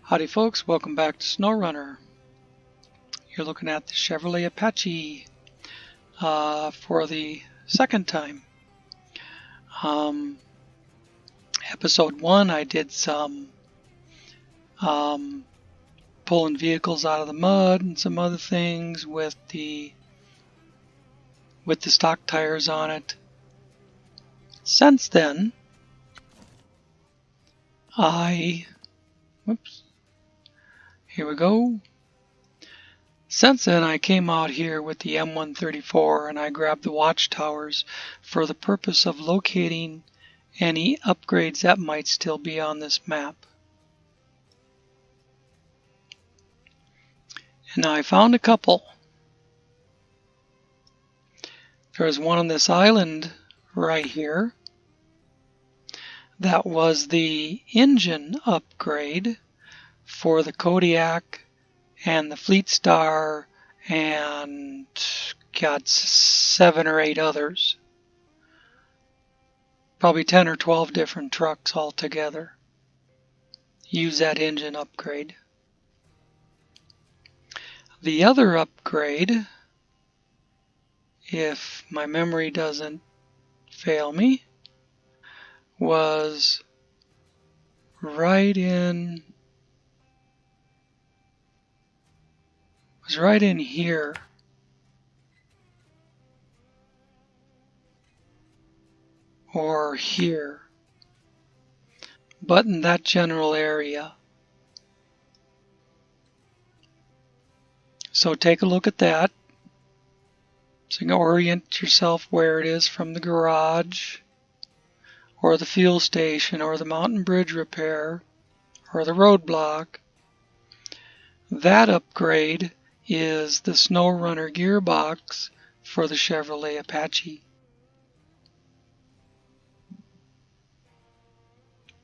Howdy folks, welcome back to SnowRunner. You're looking at the Chevrolet Apache for the second time. Episode 1 I did some pulling vehicles out of the mud and some other things with the stock tires on it. Since then, here we go. Since then, I came out here with the M134 and I grabbed the watchtowers for the purpose of locating any upgrades that might still be on this map. And now I found a couple. There's one on this island right here. That was the engine upgrade for the Kodiak and the Fleet Star and got 7 or 8 others. Probably 10 or 12 different trucks altogether. Use that engine upgrade. The other upgrade, if my memory doesn't fail me, was right in here. Or here. But in that general area. So take a look at that. So you can orient yourself where it is from the garage, or the fuel station, or the mountain bridge repair, or the roadblock. That upgrade is the SnowRunner gearbox for the Chevrolet Apache.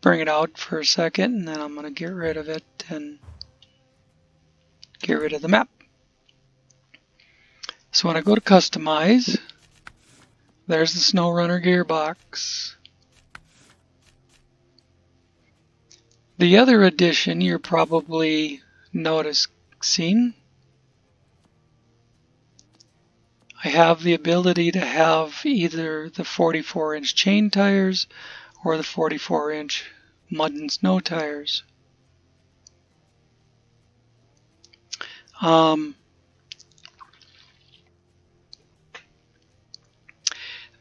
Bring it out for a second and then I'm going to get rid of it and get rid of the map. So when I go to customize, there's the SnowRunner gearbox. The other addition you're probably noticing, I have the ability to have either the 44-inch chain tires or the 44-inch mud and snow tires.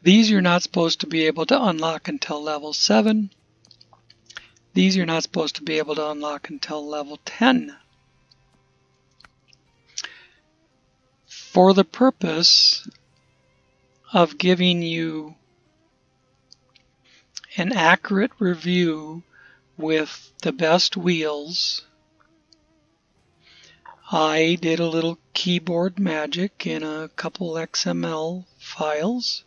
These you're not supposed to be able to unlock until level 7. These you're not supposed to be able to unlock until level 10. For the purpose of giving you an accurate review with the best wheels, I did a little keyboard magic in a couple XML files.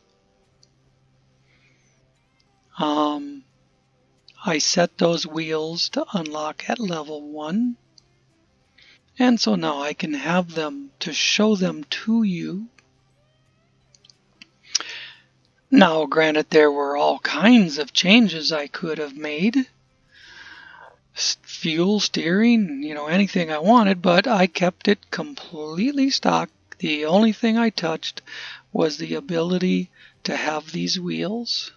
I set those wheels to unlock at level 1. And so now I can have them to show them to you. Now, granted, there were all kinds of changes I could have made. Fuel, steering, anything I wanted, but I kept it completely stock. The only thing I touched was the ability to have these wheels.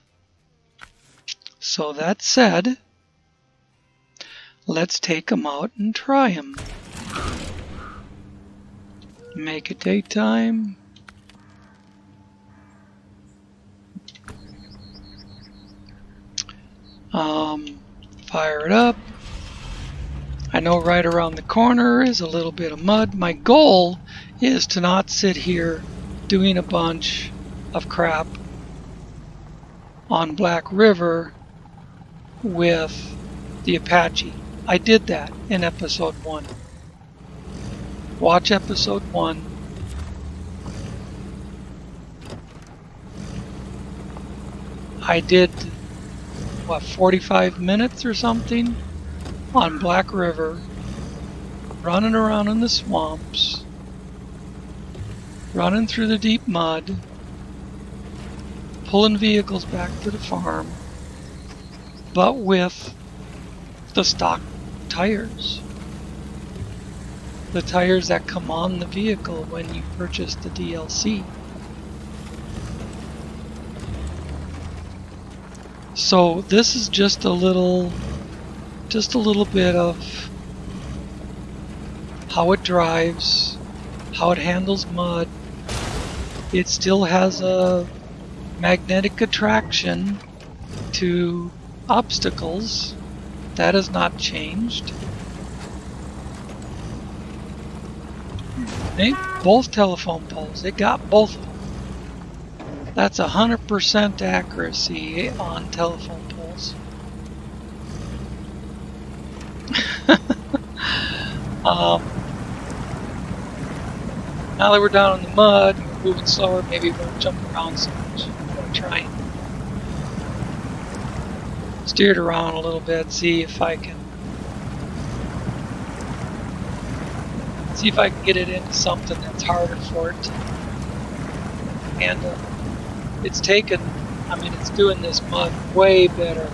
So that said, let's take them out and try them. Make it daytime. Fire it up. I know right around the corner is a little bit of mud. My goal is to not sit here doing a bunch of crap on Black River with the Apache. I did that in episode 1. Watch episode 1. I did 45 minutes or something on Black River, running around in the swamps, running through the deep mud, pulling vehicles back to the farm, but with the stock tires. the tires that come on the vehicle when you purchase the DLC. So this is just a little bit of how it drives, how it handles mud. It still has a magnetic attraction to obstacles. That has not changed. Both telephone poles, it got both of them. That's 100% accuracy on telephone poles. Now that we're down in the mud, we're moving slower, maybe we won't jump around so much. I'm going to try and steer it around a little bit, see if I can get it into something that's harder for it to handle. It's taken, it's doing this mud way better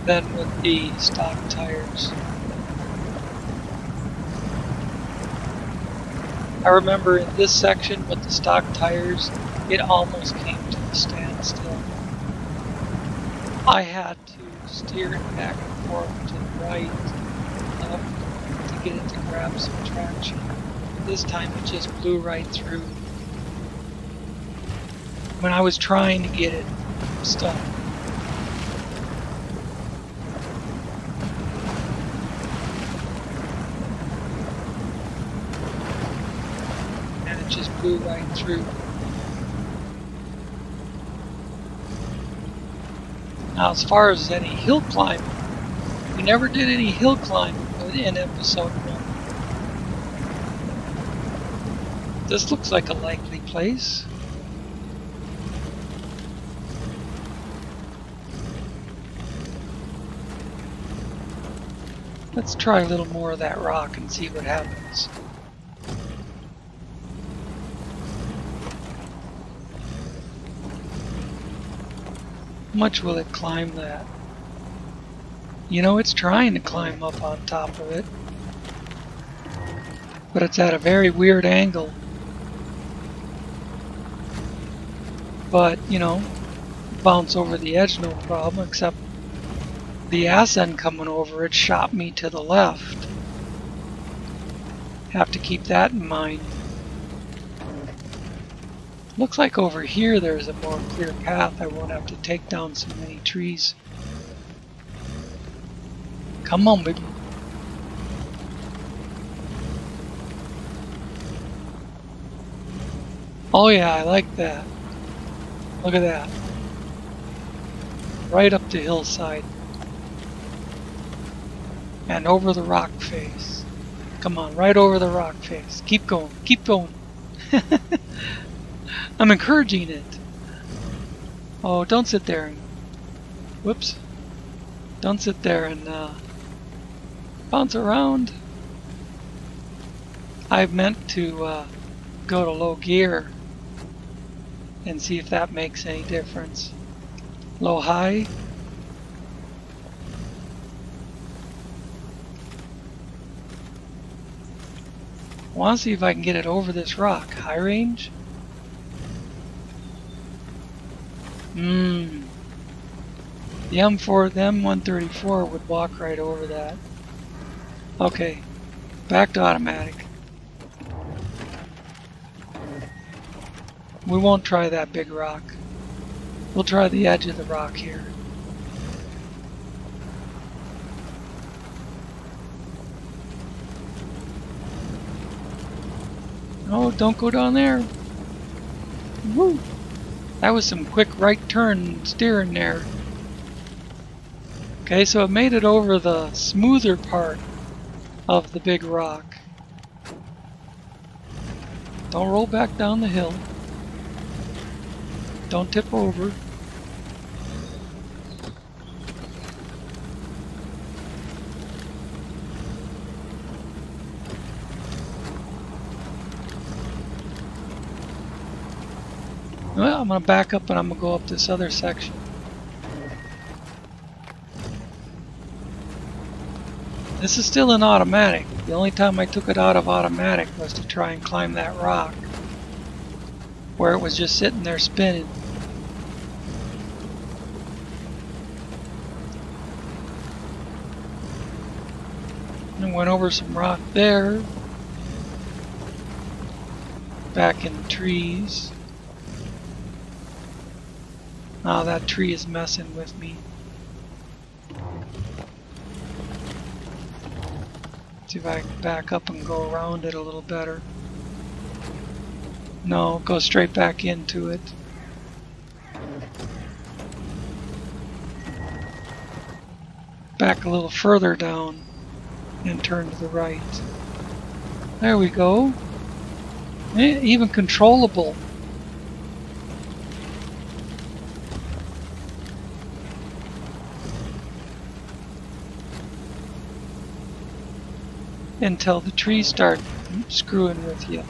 than with the stock tires. I remember in this section with the stock tires, it almost came to a standstill. I had to steer it back and forth to the right, left, to get it to grab some traction. This time it just blew right through. When I was trying to get it stuck. And it just blew right through. Now as far as any hill climbing, we never did any hill climbing in episode 1. This looks like a likely place. Let's try a little more of that rock and see what happens. How much will it climb that? You know, it's trying to climb up on top of it, but it's at a very weird angle. But, you know, bounce over the edge no problem, except the ass end coming over it shot me to the left. Have to keep that in mind. Looks like over here there's a more clear path. I won't have to take down so many trees. Come on, baby. Oh yeah, I like that. Look at that. Right up the hillside. And over the rock face. Come on, right over the rock face. Keep going, keep going. I'm encouraging it. Oh, don't sit there and... Whoops. Don't sit there and bounce around. I meant to go to low gear and see if that makes any difference. Low high. I want to see if I can get it over this rock. High range? The M134 would walk right over that. Okay, back to automatic. We won't try that big rock. We'll try the edge of the rock here. Oh, don't go down there. Woo! That was some quick right turn steering there. Okay, so it made it over the smoother part of the big rock. Don't roll back down the hill. Don't tip over. Well, I'm going to back up and I'm going to go up this other section. This is still in automatic. The only time I took it out of automatic was to try and climb that rock where it was just sitting there spinning. And went over some rock there. Back in the trees. Oh, that tree is messing with me. See if I can back up and go around it a little better. No, go straight back into it. Back a little further down and turn to the right. There we go. Even controllable. Until the trees start screwing with you.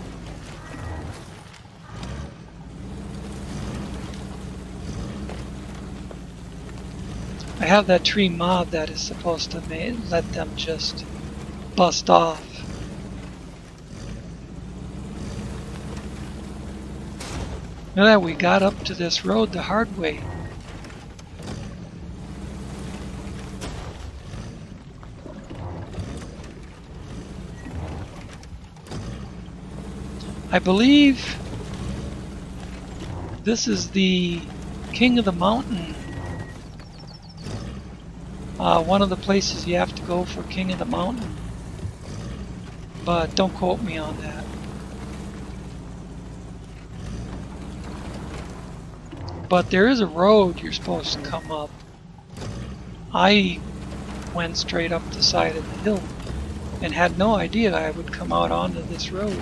I have that tree mod that is supposed to let them just bust off. Look at that, we got up to this road the hard way. I believe this is the King of the Mountain. One of the places you have to go for King of the Mountain. But don't quote me on that. But there is a road you're supposed to come up. I went straight up the side of the hill and had no idea I would come out onto this road.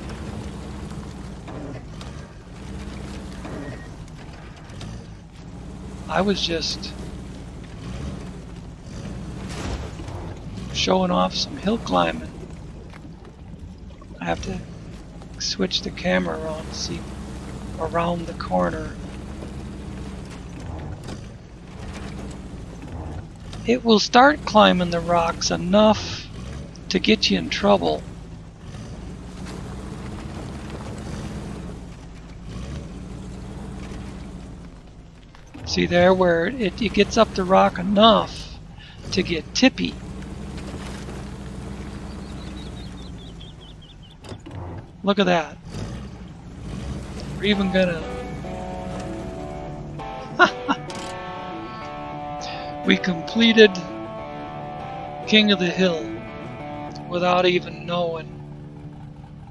I was just showing off some hill climbing. I have to switch the camera around to see around the corner. It will start climbing the rocks enough to get you in trouble. See there where it gets up the rock enough to get tippy. Look at that. We're even gonna... We completed King of the Hill without even knowing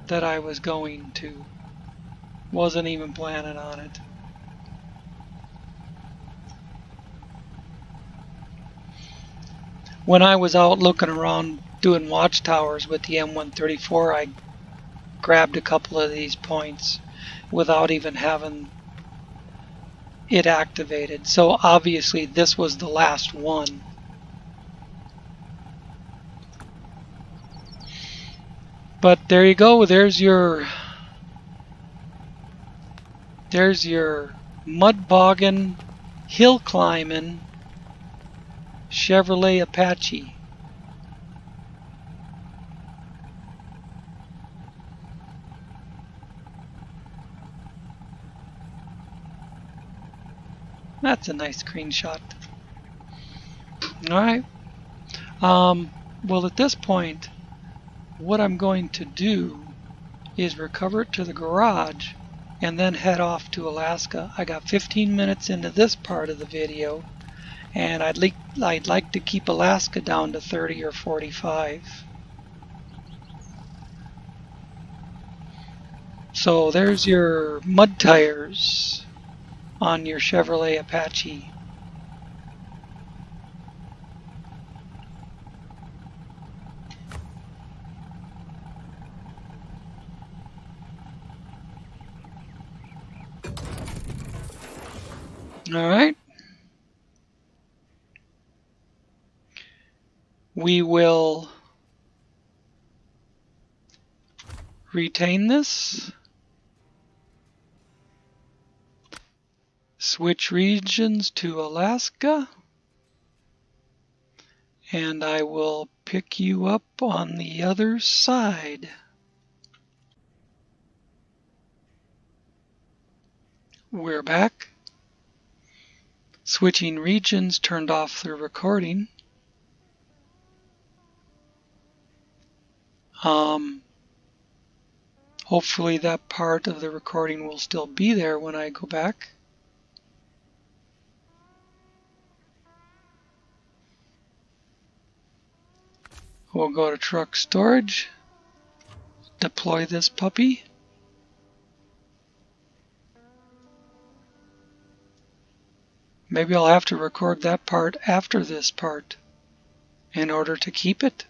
that I was going to. Wasn't even planning on it. When I was out looking around doing watchtowers with the M134, I grabbed a couple of these points without even having it activated. So obviously this was the last one. But there you go, there's your mud bogging, hill climbing Chevrolet Apache. That's a nice screenshot. Alright. Well, at this point, what I'm going to do is recover it to the garage and then head off to Alaska. I got 15 minutes into this part of the video, and I'd like to keep Alaska down to 30 or 45. So there's your mud tires on your Chevrolet Apache. All right. We will retain this. Switch regions to Alaska. And I will pick you up on the other side. We're back. Switching regions turned off the recording. Hopefully that part of the recording will still be there when I go back. We'll go to truck storage, deploy this puppy. Maybe I'll have to record that part after this part in order to keep it.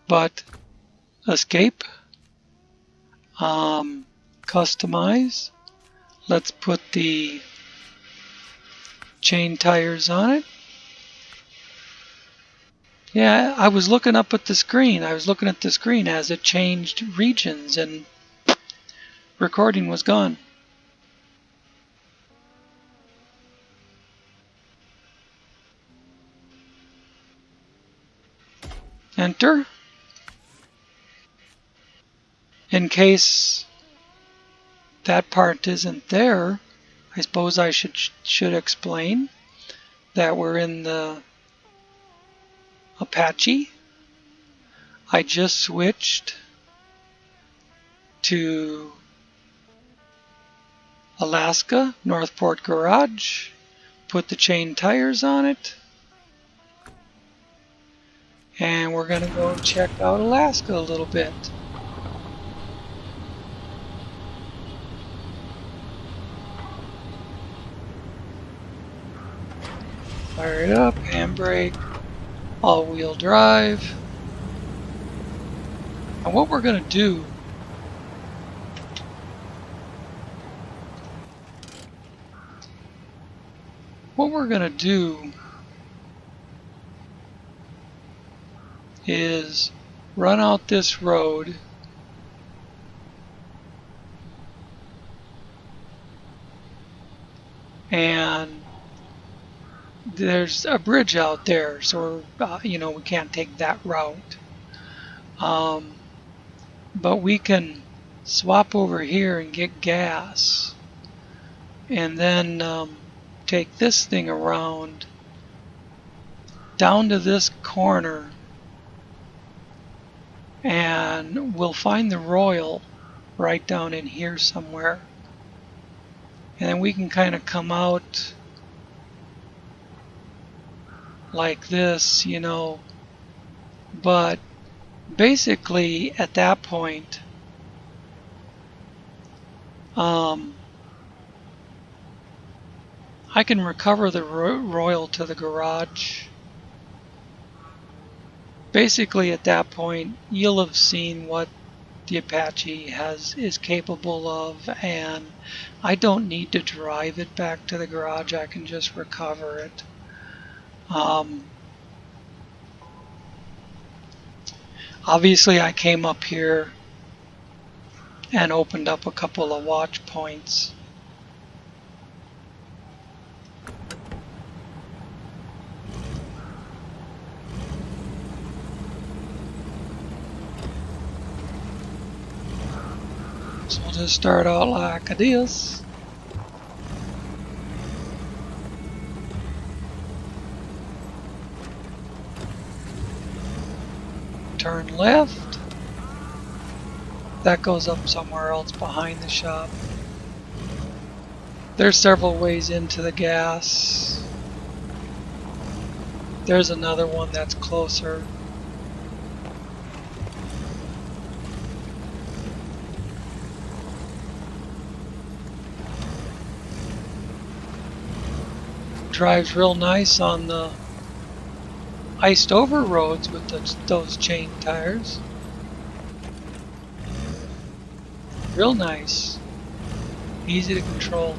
But escape, customize. Let's put the chain tires on it. Yeah, I was looking up at the screen. I was looking at the screen as it changed regions and recording was gone. Enter. In case that part isn't there, I suppose I should explain that we're in the Apache. I just switched to Alaska, Northport Garage, put the chain tires on it, and we're going to go check out Alaska a little bit. Fire it up, handbrake, all-wheel drive. And what we're going to do is run out this road and there's a bridge out there, so we can't take that route. But we can swap over here and get gas, and then take this thing around down to this corner, and we'll find the Royal right down in here somewhere. And then we can kind of come out like this, but basically at that point I can recover the Royal to the garage. Basically at that point you'll have seen what the Apache is capable of, and I don't need to drive it back to the garage. I can just recover it. Obviously I came up here and opened up a couple of watch points. So we'll just start out like this. Turn left. That goes up somewhere else behind the shop. There's several ways into the gas. There's another one that's closer. Drives real nice on the iced over roads with those chain tires. Real nice. Easy to control.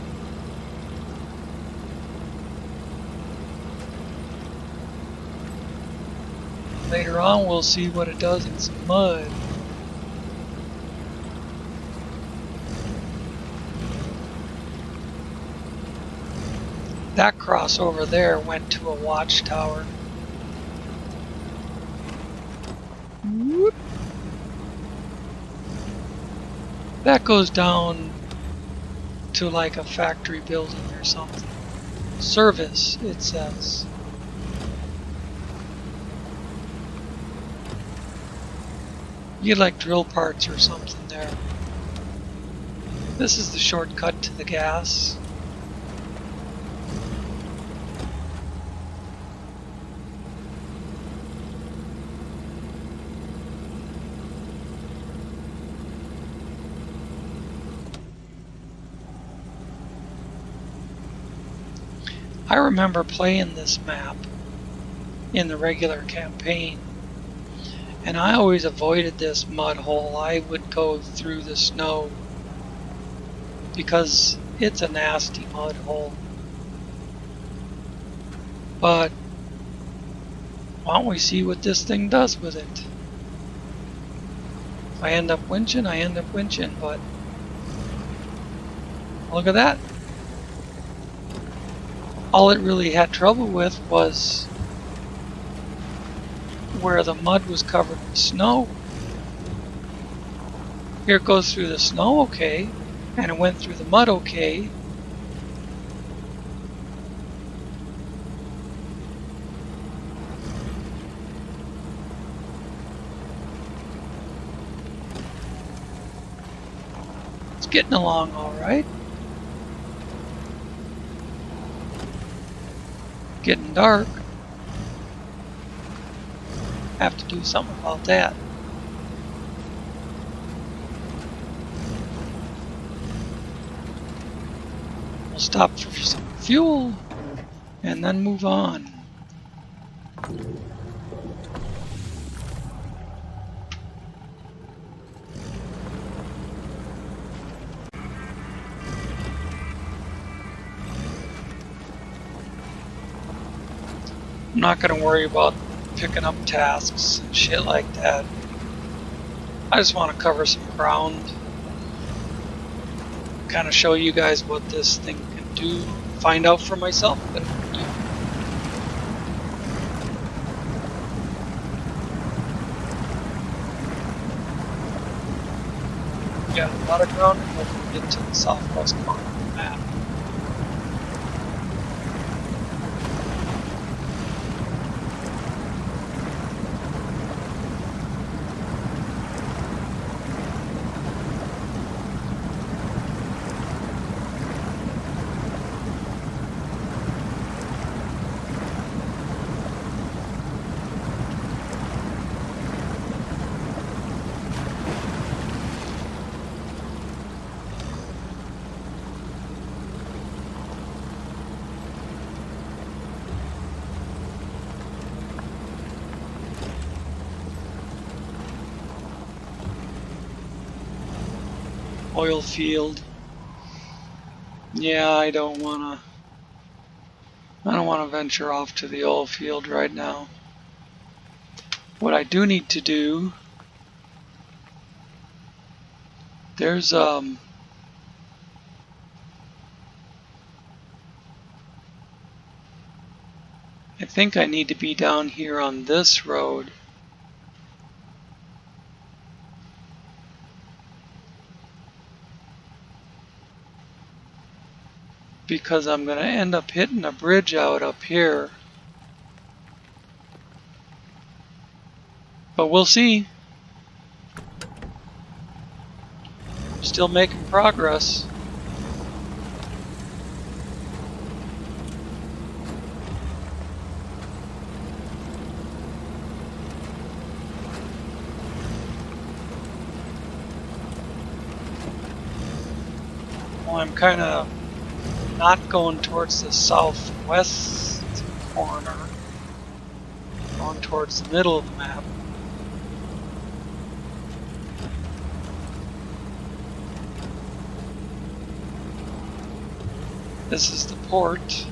Later on we'll see what it does in some mud. That crossover there went to a watchtower. Whoop. That goes down to like a factory building or something. Service, it says. You get like drill parts or something there. This is the shortcut to the gas. I remember playing this map in the regular campaign, and I always avoided this mud hole. I would go through the snow because it's a nasty mud hole. But why don't we see what this thing does with it? If I end up winching, I end up winching, but look at that. All it really had trouble with was where the mud was covered with snow. Here it goes through the snow okay, and it went through the mud okay. It's getting along all right. Getting dark. Have to do something about that. We'll stop for some fuel and then move on. I'm not going to worry about picking up tasks and shit like that. I just want to cover some ground. Kind of show you guys what this thing can do. Find out for myself what it can do. Yeah, a lot of ground before we get to the southwest corner of the map. Oil field. Yeah, I don't wanna venture off to the oil field right now. What I do need to do, there's I think I need to be down here on this road. Because I'm going to end up hitting a bridge out up here. But we'll see. I'm still making progress. Well, I'm kind of not going towards the southwest corner. Going towards the middle of the map. This is the port.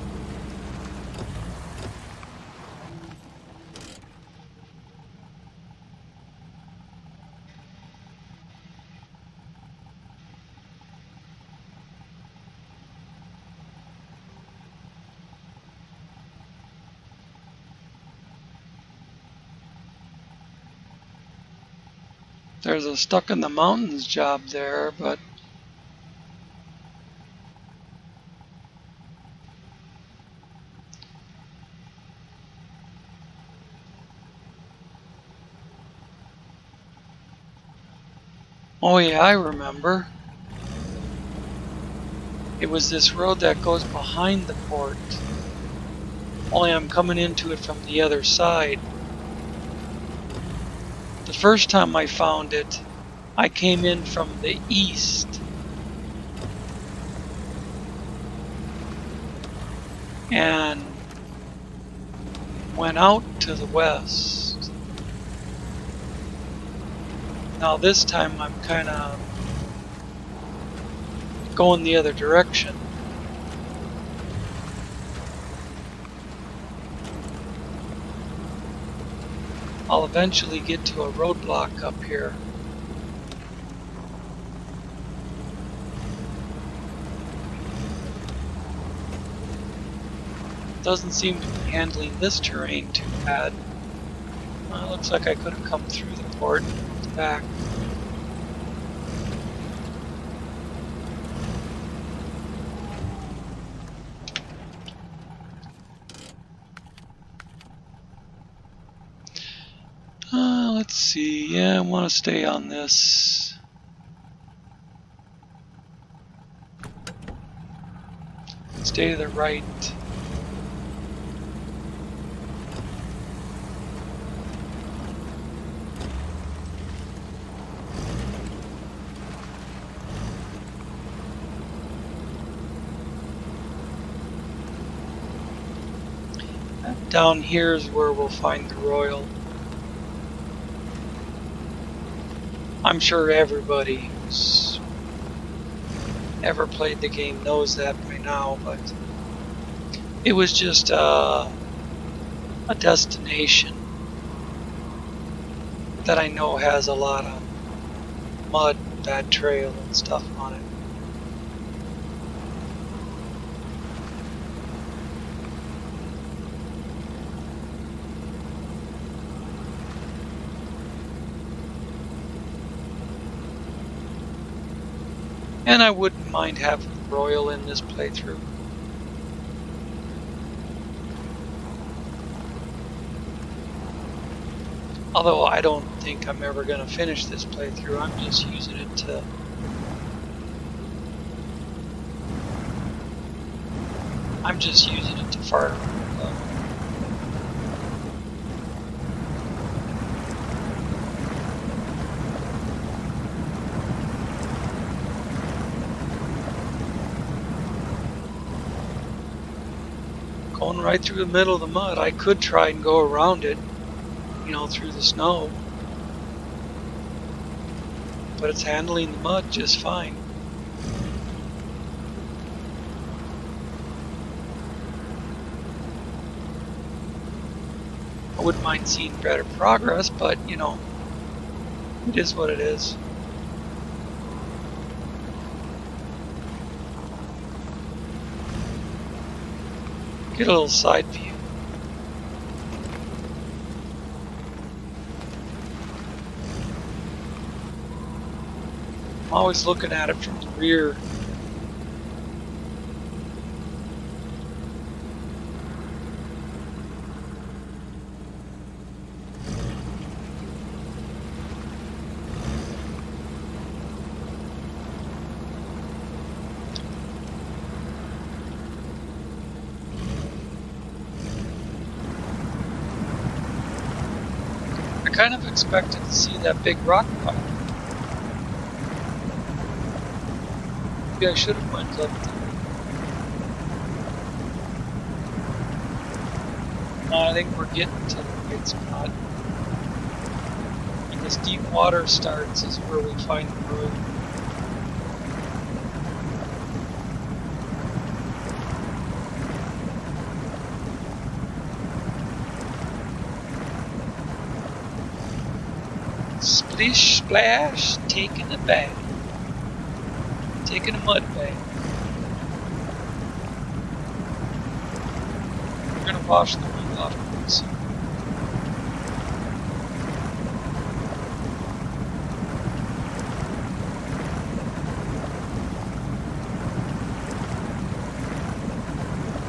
There's a stuck in the mountains job there, but oh yeah, I remember. It was this road that goes behind the port. Only I'm coming into it from the other side. The first time I found it, I came in from the east. And went out to the west. Now this time I'm kind of going the other direction. I'll eventually get to a roadblock up here. Doesn't seem to be handling this terrain too bad. Looks like I could have come through the port and back. Let's see. Yeah, I want to stay on this. Stay to the right. Down here is where we'll find the Royal. I'm sure everybody who's ever played the game knows that by now, but it was just a destination that I know has a lot of mud, bad trail and stuff on it. And I wouldn't mind having Royal in this playthrough. Although I don't think I'm ever going to finish this playthrough, I'm just using it to fire. Going right through the middle of the mud. I could try and go around it, you know, through the snow. But it's handling the mud just fine. I wouldn't mind seeing better progress, but, you know, it is what it is. Get a little side view. I'm always looking at it from the rear. I kind of expected to see that big rock pile. Maybe I should have went up there. No, I think we're getting to the right spot. When this deep water starts is where we find the road. Splish splash, taking a bath. Taking a mud bath. We're gonna wash the mud off of this.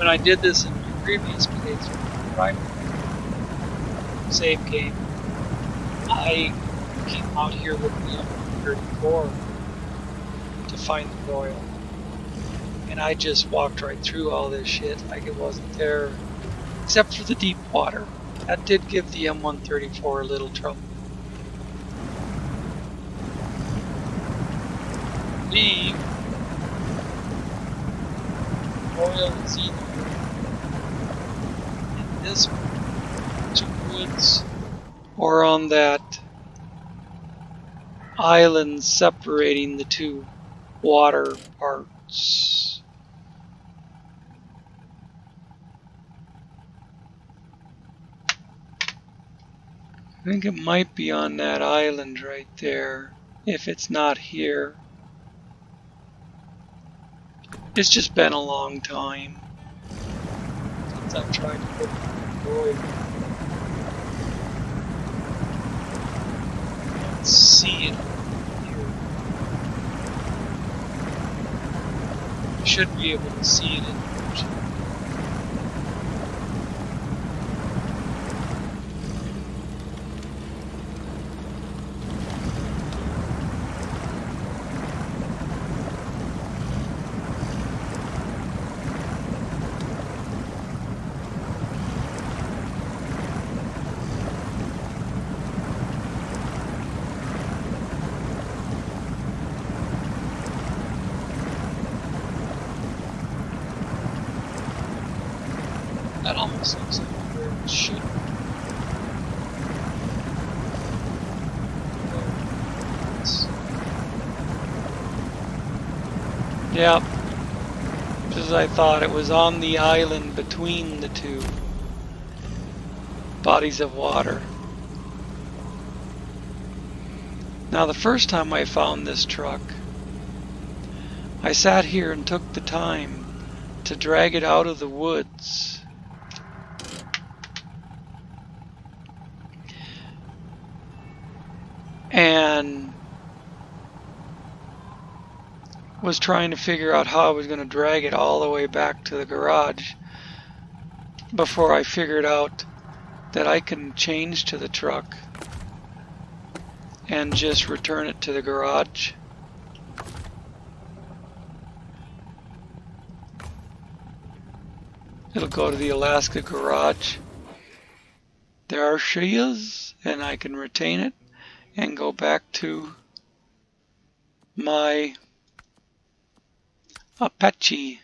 And I did this in my previous playthrough, right? Save game. I came out here with the M34 to find the Royal. And I just walked right through all this shit like it wasn't there. Except for the deep water. That did give the M134 a little trouble. Leave. Royal is either in this woods or on that island separating the two water parts. I think it might be on that island right there, if it's not here. It's just been a long time since I've tried to put the Royal. Let's see it here. You should be able to see it in the picture. That almost looks like where it should be. Yep. Just as I thought, it was on the island between the two bodies of water. Now, the first time I found this truck, I sat here and took the time to drag it out of the woods. And was trying to figure out how I was going to drag it all the way back to the garage before I figured out that I can change to the truck and just return it to the garage. It'll go to the Alaska garage. There she is, and I can retain it and go back to my Apache.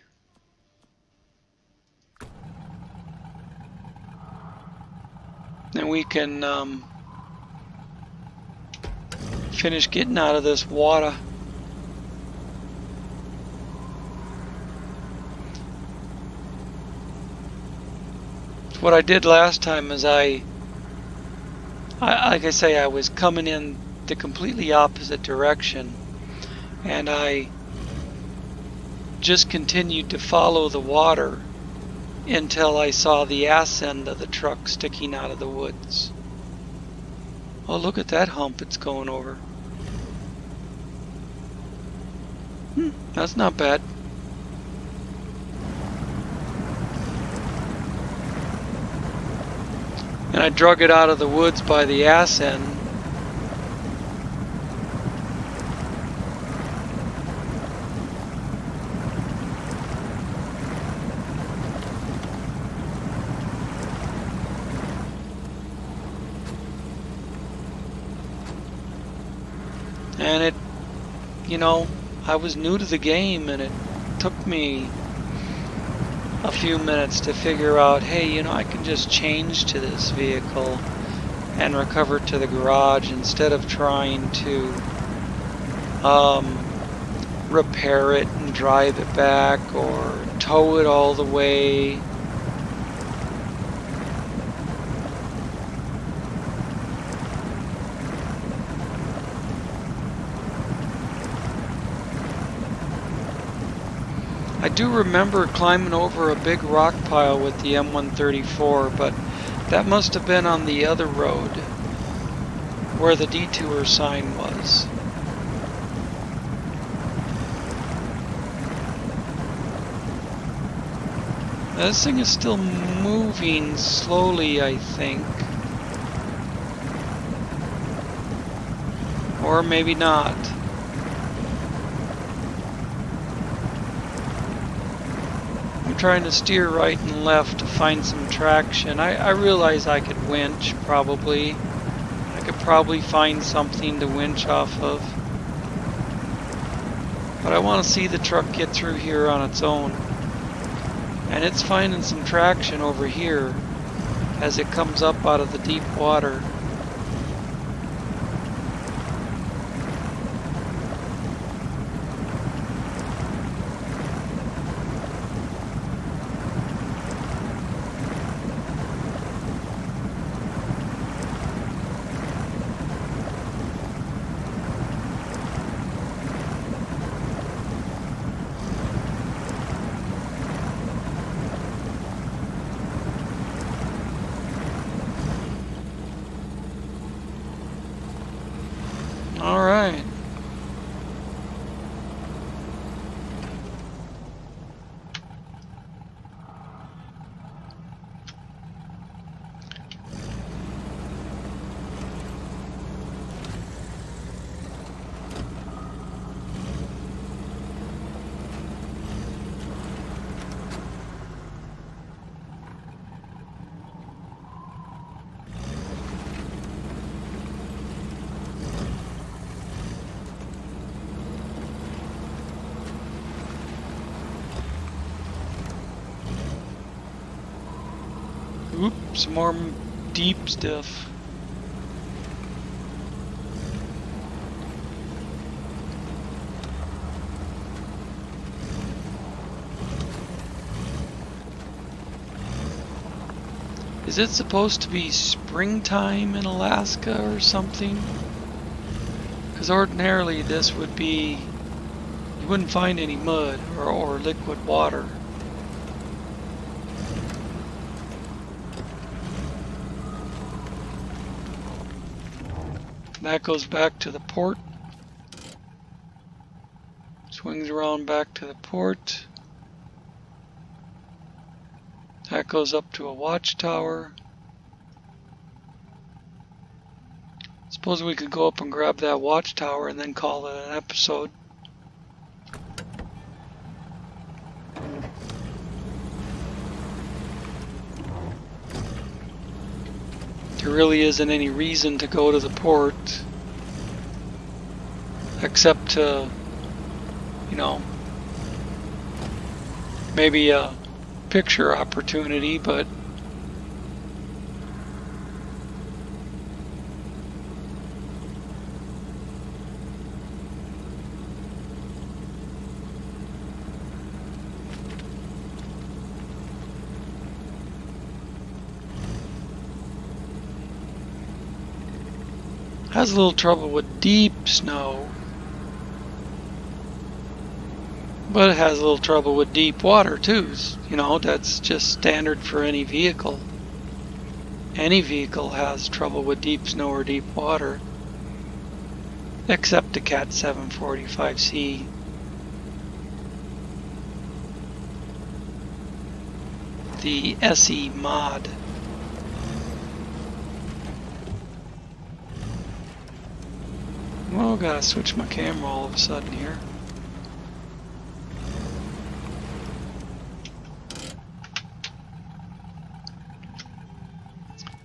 And we can finish getting out of this water. What I did last time is like I say, I was coming in the completely opposite direction, and I just continued to follow the water until I saw the ass end of the truck sticking out of the woods. Oh, look at that hump it's going over. That's not bad. And I drug it out of the woods by the ass end. And it, you know, I was new to the game, and it took me a few minutes to figure out, hey, you know, I can just change to this vehicle and recover to the garage instead of trying to repair it and drive it back or tow it all the way. I do remember climbing over a big rock pile with the M134, but that must have been on the other road where the detour sign was. Now, this thing is still moving slowly, I think. Or maybe not. I'm trying to steer right and left to find some traction. I realize I could winch, probably. I could probably find something to winch off of. But I want to see the truck get through here on its own. And it's finding some traction over here as it comes up out of the deep water. All right. Oop, some more deep stuff. Is it supposed to be springtime in Alaska or something? Because ordinarily this would be, you wouldn't find any mud or liquid water. That goes back to the port. Swings around back to the port. That goes up to a watchtower. Suppose we could go up and grab that watchtower and then call it an episode. There really isn't any reason to go to the port except to, you know, maybe a picture opportunity, but has a little trouble with deep snow, but it has a little trouble with deep water too. You know, that's just standard for any vehicle. Any vehicle has trouble with deep snow or deep water, except the Cat 745C. The SE mod. Well, gotta switch my camera all of a sudden here.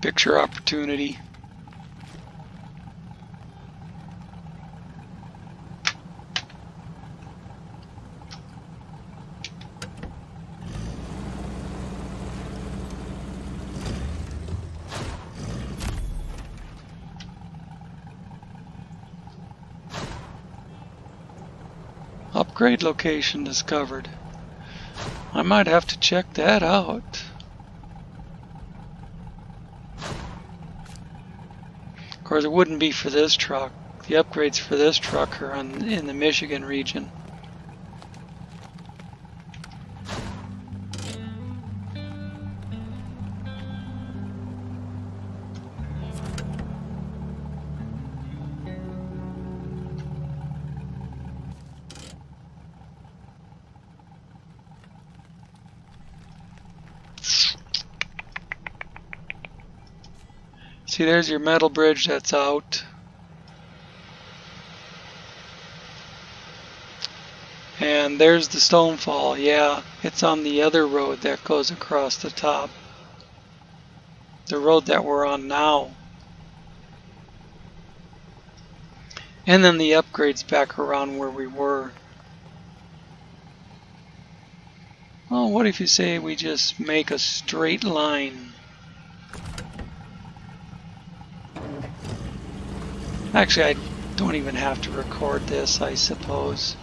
Picture opportunity. Upgrade location discovered. I might have to check that out. Of course, it wouldn't be for this truck. The upgrades for this truck are in the Michigan region. See, there's your metal bridge that's out. And there's the stone fall. Yeah, it's on the other road that goes across the top. The road that we're on now. And then the upgrade's back around where we were. Oh, what if you say we just make a straight line? Actually, I don't even have to record this, I suppose.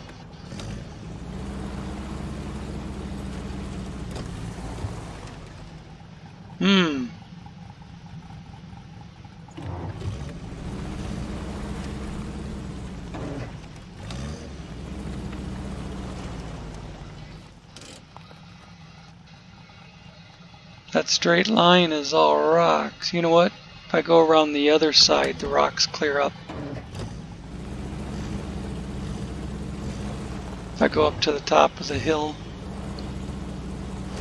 That straight line is all rocks. You know what? If I go around the other side, the rocks clear up. If I go up to the top of the hill,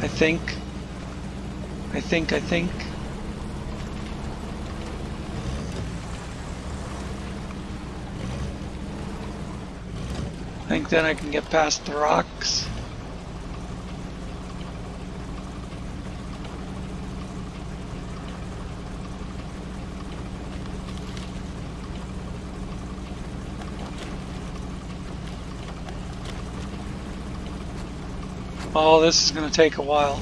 I think. I think. I think then I can get past the rocks. Oh, this is going to take a while.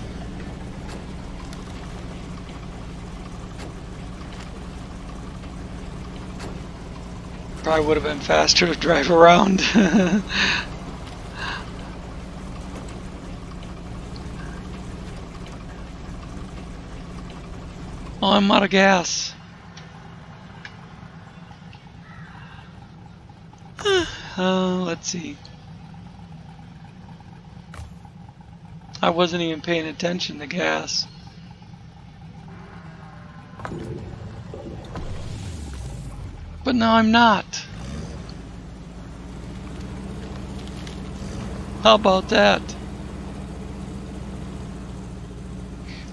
Probably would have been faster to drive around. Oh, I'm out of gas. Let's see. I wasn't even paying attention to gas. But now I'm not. How about that?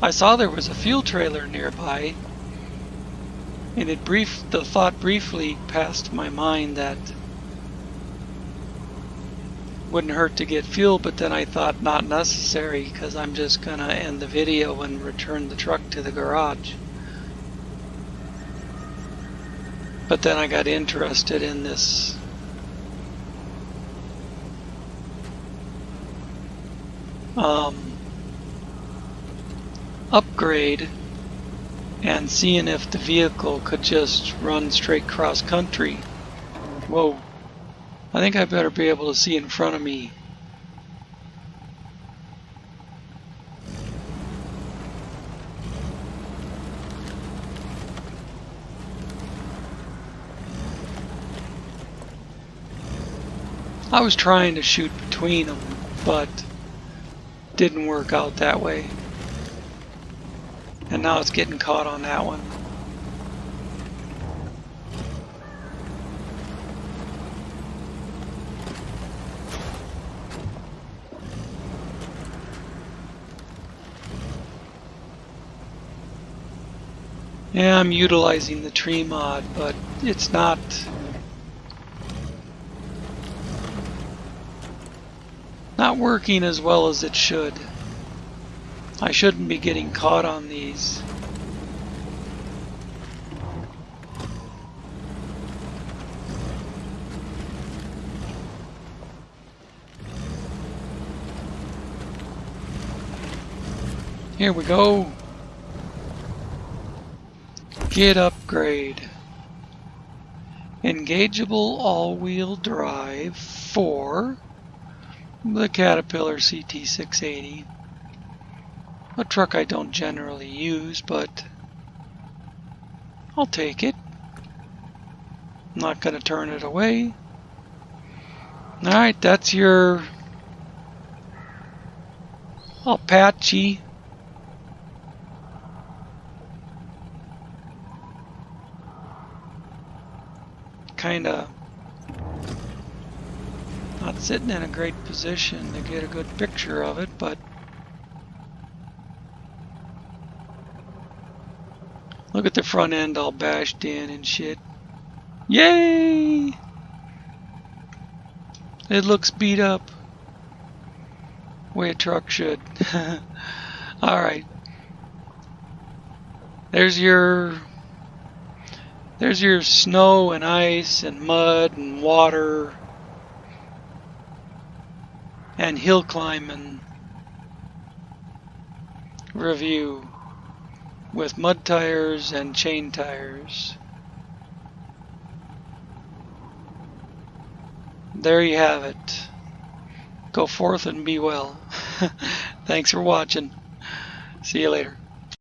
I saw there was a fuel trailer nearby, and the thought briefly passed my mind that wouldn't hurt to get fuel, but then I thought not necessary because I'm just gonna end the video and return the truck to the garage. But then I got interested in this upgrade and seeing if the vehicle could just run straight cross country. Whoa. I think I better be able to see in front of me. I was trying to shoot between them, but didn't work out that way. And now it's getting caught on that one. Yeah, I'm utilizing the tree mod, but it's not working as well as it should. I shouldn't be getting caught on these. Here we go. Get upgrade. Engageable all-wheel drive for the Caterpillar CT680. A truck I don't generally use, but I'll take it. I'm not going to turn it away. Alright, that's your Apache. Kinda not sitting in a great position to get a good picture of it, but Look at the front end all bashed in and shit. Yay! It looks beat up. Way a truck should. Alright. There's your snow and ice and mud and water and hill climbing review with mud tires and chain tires. There you have it. Go forth and be well. Thanks for watching. See you later.